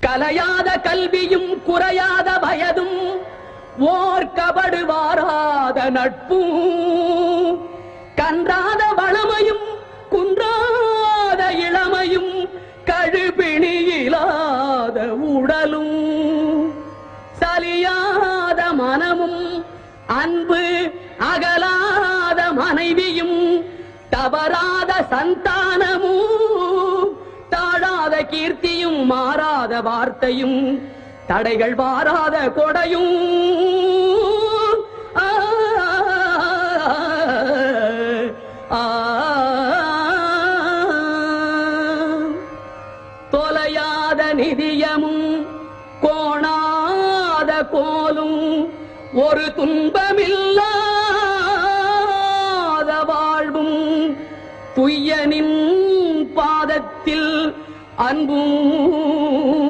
கலையாத கல்வியும் குறையாத வயதும் ஓர் கபடு வாராத நட்பும் கன்றாத வளமையும் குன்றாத இளமையும் கழுபிணியிலாத உடலும் சலியாத மனமும் அன்பு அகலாத மனைவியும் தவறாத சந்தானமும் தாழாத கீர்த்தியும் மாறாத வார்த்தையும் தடைகள் வாராத கொடையும் தொலையாத நிதியமும் கோணாத கோலும் ஒரு துன்பமில்லாத வாழ்வும் துய்யனின் பாதத்தில் அன்பும்